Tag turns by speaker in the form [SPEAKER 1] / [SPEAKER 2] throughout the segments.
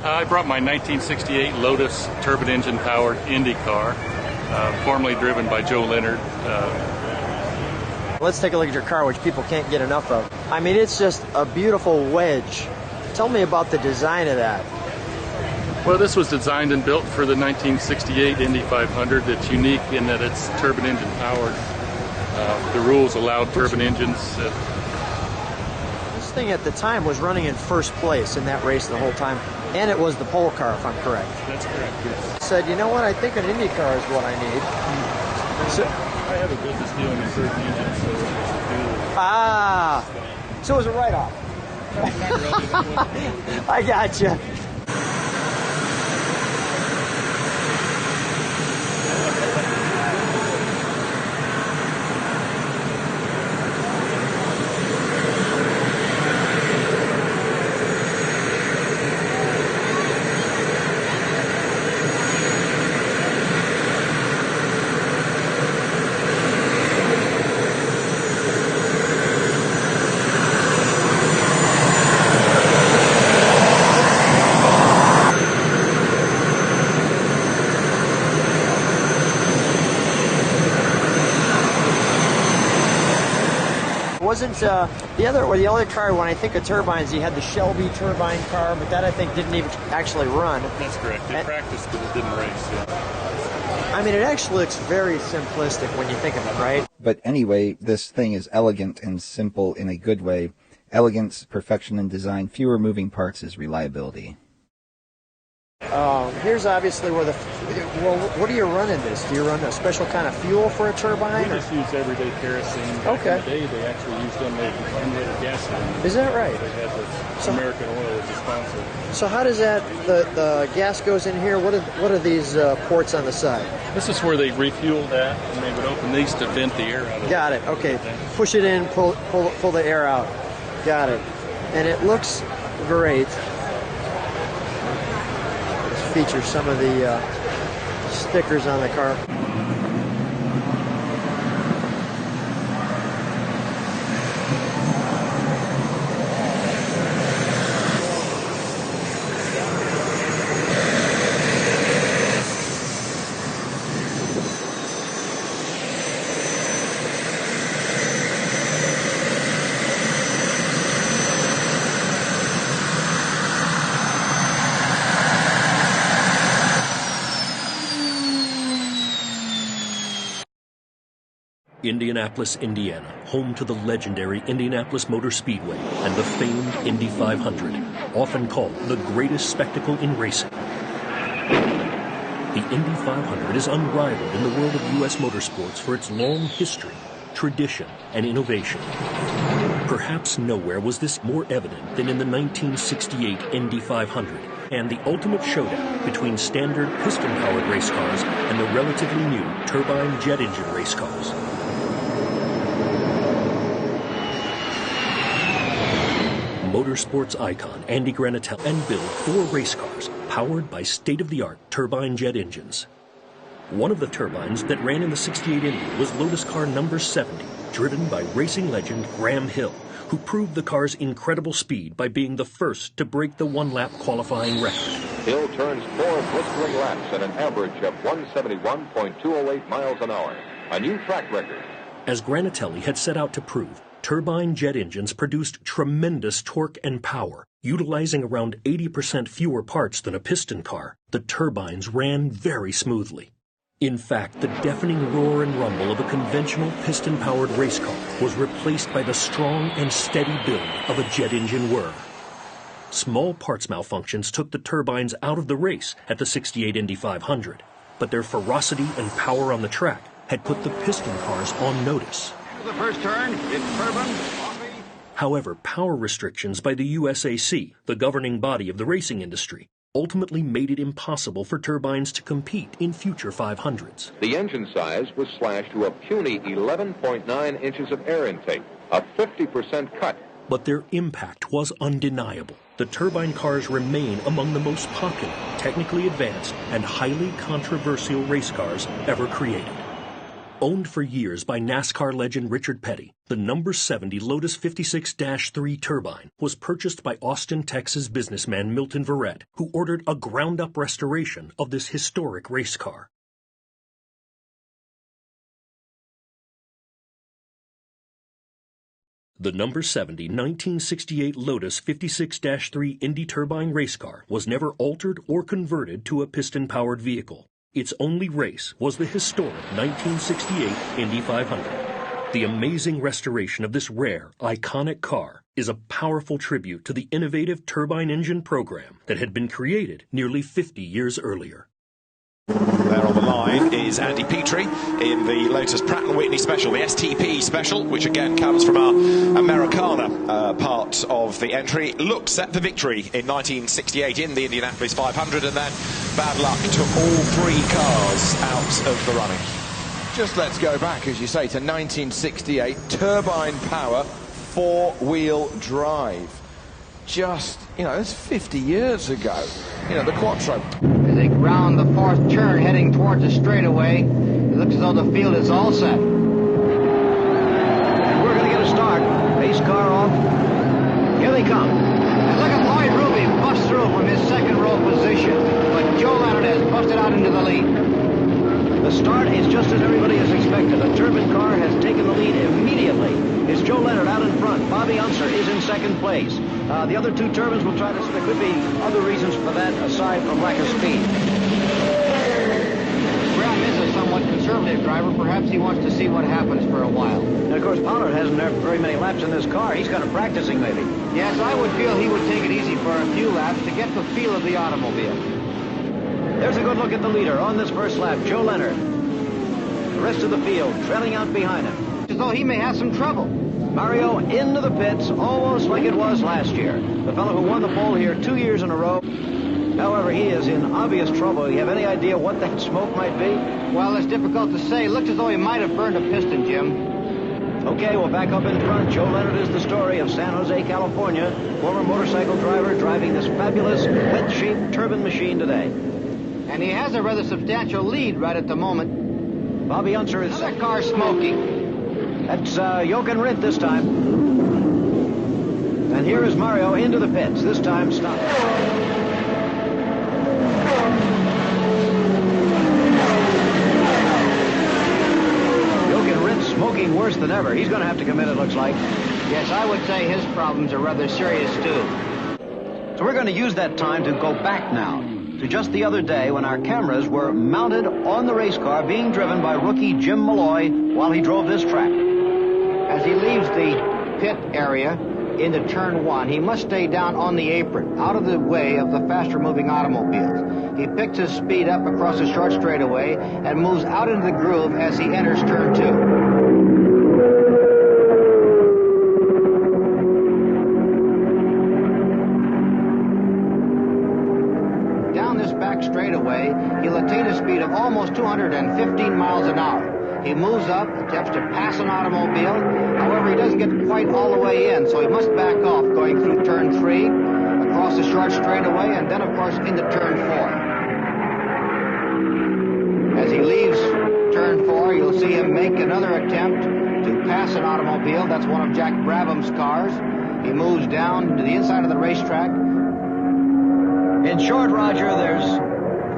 [SPEAKER 1] I brought my 1968 Lotus turbine engine powered Indy car, formerly driven by Joe Leonard.
[SPEAKER 2] Let's take a look at your car, which people can't get enough of. I mean, it's just a beautiful wedge. Tell me about the design of that.
[SPEAKER 1] Well, this was designed and built for the 1968 Indy 500. It's unique in that it's turbine engine powered. The rules allowed turbine engines.
[SPEAKER 2] This thing at the time was running in first place in that race the whole time, and it was the pole car, if I'm correct.
[SPEAKER 1] That's correct, yes.
[SPEAKER 2] Said, you know what, I think an Indy car is what I need.
[SPEAKER 1] So, I have a business dealing in turbine engines, so
[SPEAKER 2] so it was a write-off. I gotcha. Wasn't the other car, when I think of turbines, you had the Shelby turbine car, but that I think didn't even actually run.
[SPEAKER 1] That's correct. It practiced, but it didn't race. Yeah.
[SPEAKER 2] I mean, it actually looks very simplistic when you think of it, right?
[SPEAKER 3] But anyway, this thing is elegant and simple in a good way. Elegance, perfection in design, fewer moving parts is reliability.
[SPEAKER 2] Here's obviously where what do you run in this? Do you run a special kind of fuel for a turbine?
[SPEAKER 1] We just use everyday kerosene. Back in the day, they actually used unleaded gasoline.
[SPEAKER 2] Is that right?
[SPEAKER 1] They had the American Oil as a sponsor.
[SPEAKER 2] So how does that, the gas goes in here? What are these ports on the side?
[SPEAKER 1] This is where they refuel that, and they would open these to vent the air out of it.
[SPEAKER 2] Got it. Okay. Push it in, pull the air out. Got it. And it looks great. Features some of the stickers on the car.
[SPEAKER 4] Indianapolis, Indiana, home to the legendary Indianapolis Motor Speedway and the famed Indy 500, often called the greatest spectacle in racing. The Indy 500 is unrivaled in the world of U.S. motorsports for its long history, tradition, and innovation. Perhaps nowhere was this more evident than in the 1968 Indy 500 and the ultimate showdown between standard piston-powered race cars and the relatively new turbine jet engine race cars. Motorsports icon Andy Granatelli and build 4 race cars powered by state-of-the-art turbine jet engines. One of the turbines that ran in the 68 Indy was Lotus car number 70, driven by racing legend Graham Hill, who proved the car's incredible speed by being the first to break the one-lap qualifying record.
[SPEAKER 5] Hill turns 4 blistering laps at an average of 171.208 miles an hour, a new track record.
[SPEAKER 4] As Granatelli had set out to prove, turbine jet engines produced tremendous torque and power. Utilizing around 80% fewer parts than a piston car, the turbines ran very smoothly. In fact, the deafening roar and rumble of a conventional piston-powered race car was replaced by the strong and steady build of a jet engine whir. Small parts malfunctions took the turbines out of the race at the 68 Indy 500, but their ferocity and power on the track had put the piston cars on notice.
[SPEAKER 6] The first turn, it's turbine.
[SPEAKER 4] However, power restrictions by the USAC, the governing body of the racing industry, ultimately made it impossible for turbines to compete in future 500s.
[SPEAKER 5] The engine size was slashed to a puny 11.9 inches of air intake, a 50% cut.
[SPEAKER 4] But their impact was undeniable. The turbine cars remain among the most popular, technically advanced, and highly controversial race cars ever created. Owned for years by NASCAR legend Richard Petty, the number 70 Lotus 56-3 turbine was purchased by Austin, Texas businessman Milton Verrett, who ordered a ground-up restoration of this historic race car. The number 70 1968 Lotus 56-3 Indy turbine race car was never altered or converted to a piston-powered vehicle. Its only race was the historic 1968 Indy 500. The amazing restoration of this rare, iconic car is a powerful tribute to the innovative turbine engine program that had been created nearly 50 years earlier.
[SPEAKER 7] There on the line is Andy Petrie in the Lotus Pratt & Whitney Special, the STP Special, which again comes from our Americana part of the entry. Looks at the victory in 1968 in the Indianapolis 500, and then bad luck took all three cars out of the running.
[SPEAKER 8] Just let's go back, as you say, to 1968, turbine power, four-wheel drive. Just, it's 50 years ago. The Quattro.
[SPEAKER 9] As they round the fourth turn heading towards the straightaway, it looks as though the field is all set.
[SPEAKER 2] And we're going to get a start. Base car off. Here they come.
[SPEAKER 9] And look at Lloyd Ruby bust through from his second row position. But Joe Leonard has busted out into the lead.
[SPEAKER 2] The start is just as everybody has expected. The turbine car has taken the lead immediately. It's Joe Leonard out in front. Bobby Unser is in second place. The other two turbines will try to... There could be other reasons for that aside from lack of speed.
[SPEAKER 9] Graham is a somewhat conservative driver. Perhaps he wants to see what happens for a while.
[SPEAKER 2] And of course, Pollard hasn't had very many laps in this car. He's kind of practicing, maybe.
[SPEAKER 9] Yes, I would feel he would take it easy for a few laps to get the feel of the automobile.
[SPEAKER 2] There's a good look at the leader on this first lap, Joe Leonard. The rest of the field trailing out behind him.
[SPEAKER 9] As though he may have some trouble.
[SPEAKER 2] Mario into the pits, almost like it was last year. The fellow who won the pole here 2 years in a row. However, he is in obvious trouble. Do you have any idea what that smoke might be?
[SPEAKER 9] Well, it's difficult to say. Looks as though he might have burned a piston, Jim.
[SPEAKER 2] Okay, we'll back up in front. Joe Leonard is the story of San Jose, California. Former motorcycle driver driving this fabulous wet sheep turbine machine today.
[SPEAKER 9] And he has a rather substantial lead right at the moment.
[SPEAKER 2] Bobby Unser is...
[SPEAKER 9] Another car smoking.
[SPEAKER 2] That's Jochen Rindt this time. And here is Mario into the pits. This time stop. Jochen Rindt smoking worse than ever. He's going to have to come in, it looks like.
[SPEAKER 9] Yes, I would say his problems are rather serious, too.
[SPEAKER 2] So we're going to use that time to go back now to just the other day when our cameras were mounted on the race car being driven by rookie Jim Malloy while he drove this track.
[SPEAKER 9] As he leaves the pit area into turn one, he must stay down on the apron, out of the way of the faster-moving automobiles. He picks his speed up across the short straightaway and moves out into the groove as he enters turn two. Down this back straightaway, he'll attain a speed of almost 215 miles an hour. He moves up, attempts to pass an automobile. However, he doesn't get quite all the way in, so he must back off going through turn three, across the short straightaway, and then, of course, into turn four. As he leaves turn four, you'll see him make another attempt to pass an automobile. That's one of Jack Brabham's cars. He moves down to the inside of the racetrack.
[SPEAKER 2] In short, Roger, there's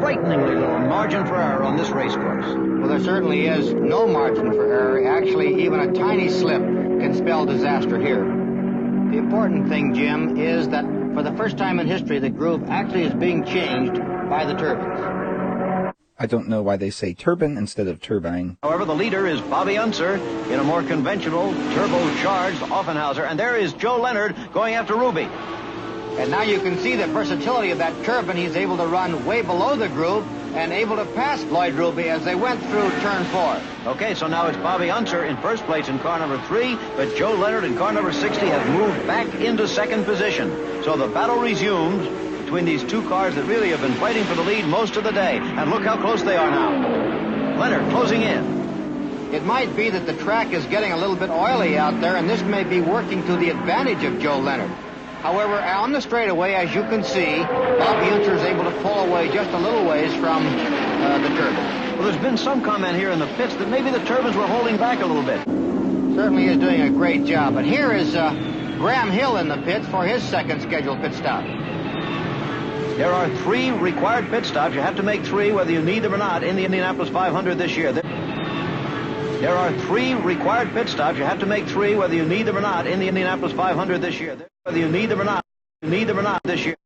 [SPEAKER 2] frighteningly little margin for error on this race course.
[SPEAKER 9] Well, there certainly is no margin for error. Actually, even a tiny slip can spell disaster here. The important thing, Jim, is that for the first time in history, the groove actually is being changed by the turbines.
[SPEAKER 3] I don't know why they say turbine instead of turbine.
[SPEAKER 2] However, the leader is Bobby Unser in a more conventional turbocharged Offenhauser, and there is Joe Leonard going after Ruby.
[SPEAKER 9] And now you can see the versatility of that turbine. He's able to run way below the groove and able to pass Lloyd Ruby as they went through turn four.
[SPEAKER 2] Okay, so now it's Bobby Unser in first place in car number 3, but Joe Leonard in car number 60 has moved back into second position. So the battle resumes between these two cars that really have been fighting for the lead most of the day. And look how close they are now. Leonard closing in.
[SPEAKER 9] It might be that the track is getting a little bit oily out there, and this may be working to the advantage of Joe Leonard. However, on the straightaway, as you can see, Bobby Unser is able to pull away just a little ways from the turbine.
[SPEAKER 2] Well, there's been some comment here in the pits that maybe the turbines were holding back a little bit.
[SPEAKER 9] Certainly is doing a great job. But here is Graham Hill in the pits for his second scheduled pit stop.
[SPEAKER 2] There are 3 required pit stops. You have to make 3 whether you need them or not in the Indianapolis 500 this year. There are 3 required pit stops. You have to make 3 whether you need them or not in the Indianapolis 500 this year. Whether you need them or not, this year.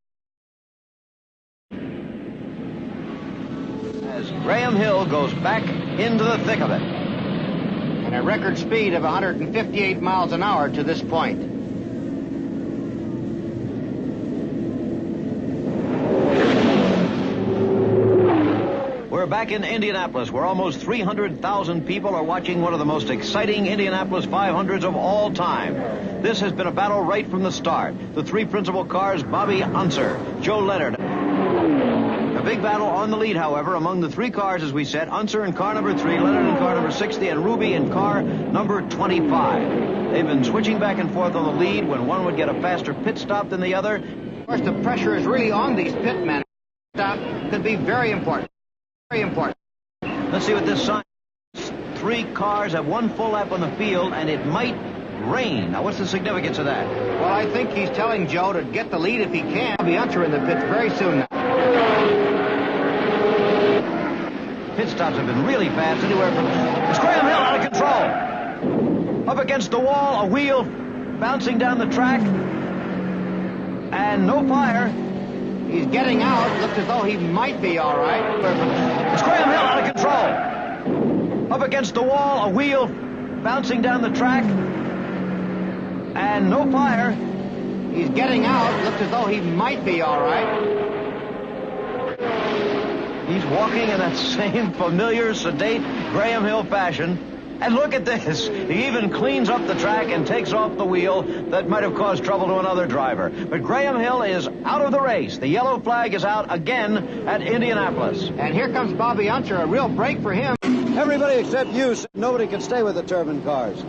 [SPEAKER 2] As Graham Hill goes back into the thick of it.
[SPEAKER 9] And a record speed of 158 miles an hour to this point.
[SPEAKER 2] We're back in Indianapolis, where almost 300,000 people are watching one of the most exciting Indianapolis 500s of all time. This has been a battle right from the start. The 3 principal cars, Bobby Unser, Joe Leonard. A big battle on the lead, however, among the 3 cars, as we said. Unser in car number 3, Leonard in car number 60, and Ruby in car number 25. They've been switching back and forth on the lead when one would get a faster pit stop than the other.
[SPEAKER 9] Of course, the pressure is really on these pit men. Stop could be very important. Very important.
[SPEAKER 2] Let's see what this sign is. 3 cars have 1 full lap on the field, and it might rain. Now, what's the significance of that?
[SPEAKER 9] Well, I think he's telling Joe to get the lead if he can. He'll be Unser in the pits very soon now.
[SPEAKER 2] Pit stops have been really fast, anywhere from... It's Graham Hill out of control. Up against the wall, a wheel bouncing down the track. And no fire.
[SPEAKER 9] He's getting out. Looks as though he might be all right.
[SPEAKER 2] It's Graham Hill out of control. Up against the wall, a wheel bouncing down the track. And no fire.
[SPEAKER 9] He's getting out. Looks as though he might be all right.
[SPEAKER 2] He's walking in that same familiar, sedate Graham Hill fashion. And look at this. He even cleans up the track and takes off the wheel that might have caused trouble to another driver. But Graham Hill is out of the race. The yellow flag is out again at Indianapolis.
[SPEAKER 9] And here comes Bobby Unser, a real break for him.
[SPEAKER 10] Everybody except you. Nobody can stay with the turbine cars.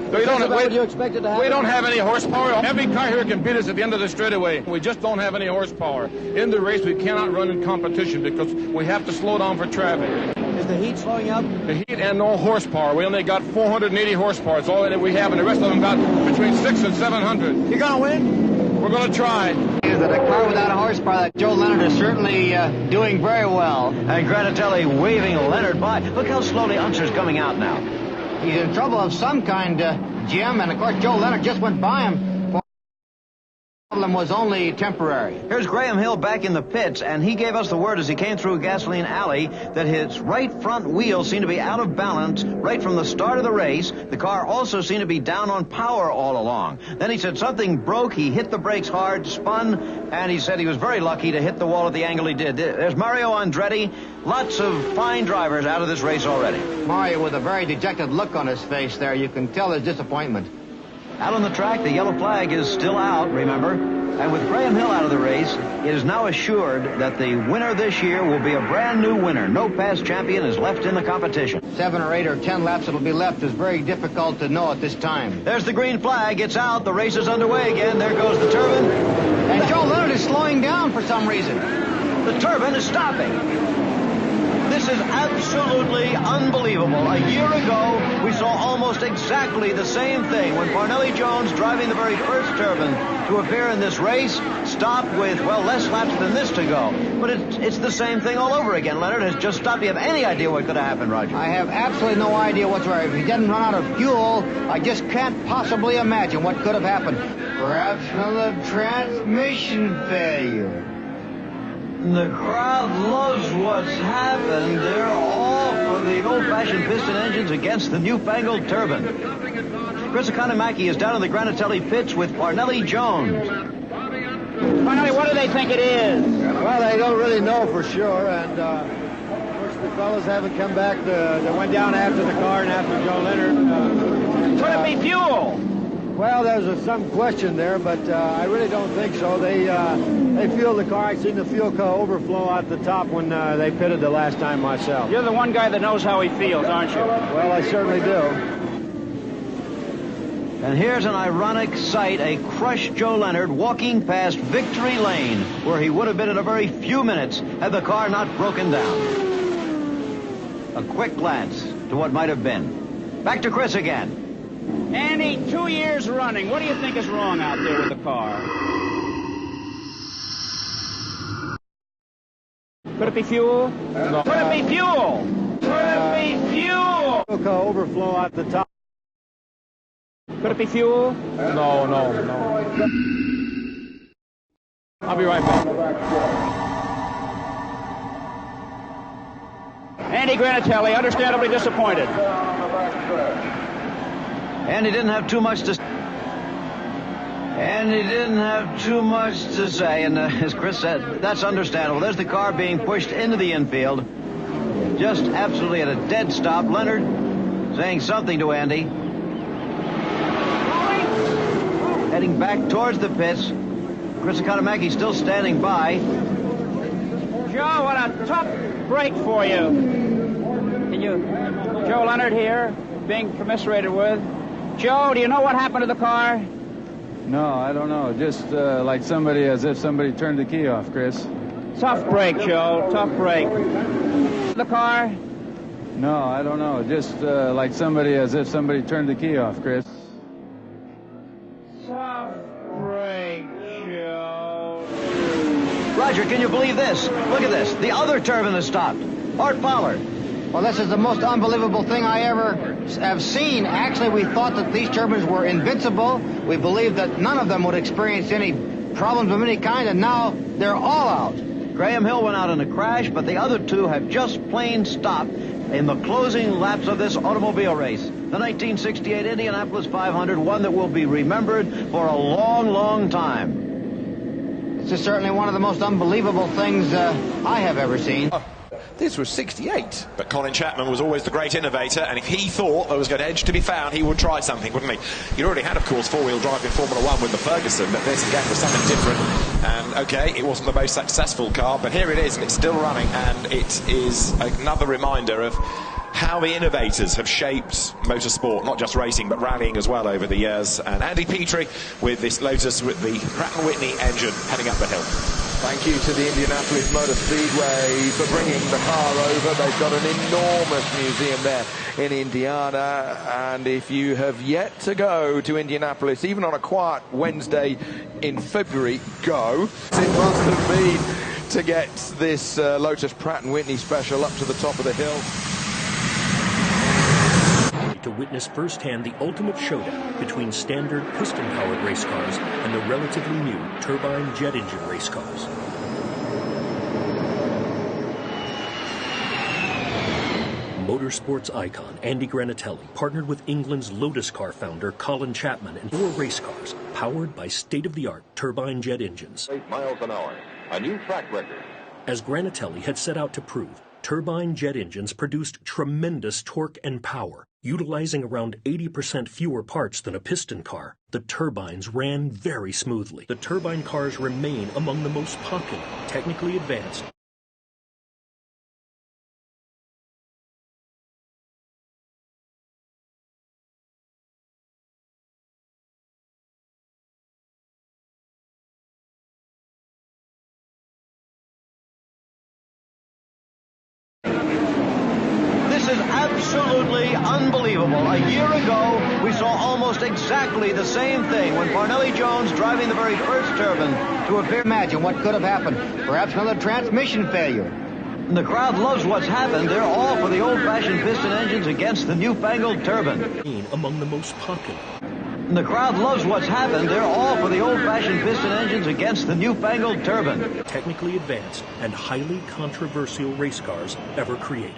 [SPEAKER 11] We don't
[SPEAKER 10] have
[SPEAKER 11] any horsepower. Every car here can beat us at the end of the straightaway. We just don't have any horsepower. In the race, we cannot run in competition because we have to slow down for traffic.
[SPEAKER 10] Is the heat slowing up?
[SPEAKER 11] The heat and no horsepower. We only got 480 horsepower. It's all that we have, and the rest of them got between 600 and 700.
[SPEAKER 10] You're going to win?
[SPEAKER 11] We're going to try.
[SPEAKER 9] Is that a car without a horsepower? That Joe Leonard is certainly doing very well.
[SPEAKER 2] And Granatelli waving Leonard by. Look how slowly Unser's coming out now.
[SPEAKER 9] He's in trouble of some kind, Jim, and of course Joe Leonard just went by him. The problem was only temporary.
[SPEAKER 2] Here's Graham Hill back in the pits, and he gave us the word as he came through Gasoline Alley that his right front wheel seemed to be out of balance right from the start of the race. The car also seemed to be down on power all along. Then he said something broke, he hit the brakes hard, spun, and he said he was very lucky to hit the wall at the angle he did. There's Mario Andretti. Lots of fine drivers out of this race already.
[SPEAKER 9] Mario with a very dejected look on his face there. You can tell his disappointment.
[SPEAKER 2] Out on the track, the yellow flag is still out, remember? And with Graham Hill out of the race, it is now assured that the winner this year will be a brand new winner. No past champion is left in the competition.
[SPEAKER 9] 7 or 8 or 10 laps that'll be left is very difficult to know at this time.
[SPEAKER 2] There's the green flag. It's out. The race is underway again. There goes the turbine.
[SPEAKER 9] And Joe Leonard is slowing down for some reason.
[SPEAKER 2] The turbine is stopping. This is absolutely unbelievable. A year ago, we saw almost exactly the same thing when Parnelli Jones, driving the very first turbine to appear in this race, stopped with, well, less laps than this to go. But it's the same thing all over again. Leonard has just stopped. Do you have any idea what could have happened, Roger?
[SPEAKER 9] I have absolutely no idea whatsoever. If he didn't run out of fuel, I just can't possibly imagine what could have happened. Perhaps another transmission failure.
[SPEAKER 2] The crowd loves what's happened. They're all for the old-fashioned piston engines against the newfangled turbine. Chris Economaki is down in the Granatelli pits with Parnelli Jones.
[SPEAKER 10] Parnelli, what do they think it is? Well, they don't really know for sure, and of course the fellas haven't come back. They went down after the car and after Joe Leonard.
[SPEAKER 2] Could it be fuel?
[SPEAKER 10] Well, there's some question there, but I really don't think so. They fueled the car. I seen the fuel overflow out the top when they pitted the last time myself.
[SPEAKER 12] You're the one guy that knows how he feels, aren't you?
[SPEAKER 10] Well, I certainly do.
[SPEAKER 2] And here's an ironic sight, a crushed Joe Leonard walking past Victory Lane, where he would have been in a very few minutes had the car not broken down. A quick glance to what might have been. Back to Chris again.
[SPEAKER 12] Andy, 2 years running. What do you think is wrong out there with the car? Could it be fuel? No. Could it be fuel? Could it be fuel?
[SPEAKER 10] Overflow at the top.
[SPEAKER 12] Could it be fuel?
[SPEAKER 11] No. I'll be right back.
[SPEAKER 12] Andy Granatelli, understandably disappointed.
[SPEAKER 2] And he didn't have too much to say, and as Chris said, that's understandable. There's the car being pushed into the infield, just absolutely at a dead stop. Leonard saying something to Andy. Heading back towards the pits. Chris Economaki still standing by.
[SPEAKER 12] Joe, what a tough break for you. Joe Leonard here, being commiserated with. Joe, do you know what happened to the car?
[SPEAKER 13] No, I don't know. Just like as if somebody turned the key off, Chris.
[SPEAKER 12] Tough break, Joe. Tough break. The car?
[SPEAKER 13] No, I don't know. Just like as if somebody turned the key off, Chris.
[SPEAKER 12] Tough break, Joe.
[SPEAKER 2] Roger, can you believe this? Look at this. The other turbine has stopped. Art Fowler.
[SPEAKER 9] Well, this is the most unbelievable thing I ever have seen. Actually, we thought that these turbines were invincible. We believed that none of them would experience any problems of any kind, and now they're all out.
[SPEAKER 2] Graham Hill went out in a crash, but the other two have just plain stopped in the closing laps of this automobile race. The 1968 Indianapolis 500, one that will be remembered for a long, long time.
[SPEAKER 9] This is certainly one of the most unbelievable things I have ever seen.
[SPEAKER 8] This was 68.
[SPEAKER 7] But Colin Chapman was always the great innovator, and if he thought there was an edge to be found, he would try something, wouldn't he? He'd already had, of course, four-wheel drive in Formula One with the Ferguson, but this, again, was something different. And, OK, it wasn't the most successful car, but here it is, and it's still running, and it is another reminder of how the innovators have shaped motorsport, not just racing, but rallying as well over the years. And Andy Petrie with this Lotus with the Pratt & Whitney engine heading up the hill.
[SPEAKER 8] Thank you to the Indianapolis Motor Speedway for bringing the car over. They've got an enormous museum there in Indiana, and if you have yet to go to Indianapolis, even on a quiet Wednesday in February, go. It must have been to get this Lotus Pratt & Whitney special up to the top of the hill.
[SPEAKER 4] To witness firsthand the ultimate showdown between standard piston-powered race cars and the relatively new turbine jet engine race cars. Motorsports icon Andy Granatelli partnered with England's Lotus car founder Colin Chapman in 4 race cars powered by state-of-the-art turbine jet engines.
[SPEAKER 5] 8 miles an hour, a new track record.
[SPEAKER 4] As Granatelli had set out to prove, turbine jet engines produced tremendous torque and power. Utilizing around 80% fewer parts than a piston car, the turbines ran very smoothly. The turbine cars remain among the most popular, technically advanced,
[SPEAKER 2] absolutely unbelievable. A year ago, we saw almost exactly the same thing when Parnelli Jones, driving the very first turbine,
[SPEAKER 9] to appear. Imagine what could have happened. Perhaps another transmission failure.
[SPEAKER 2] The crowd loves what's happened. They're all for the old-fashioned piston engines against the newfangled turbine.
[SPEAKER 4] Among the most popular.
[SPEAKER 2] The crowd loves what's happened. They're all for the old-fashioned piston engines against the newfangled turbine.
[SPEAKER 4] Technically advanced and highly controversial race cars ever created.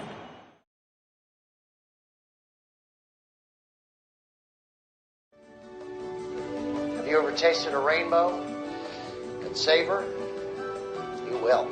[SPEAKER 9] Have you ever tasted a rainbow and savor? You will.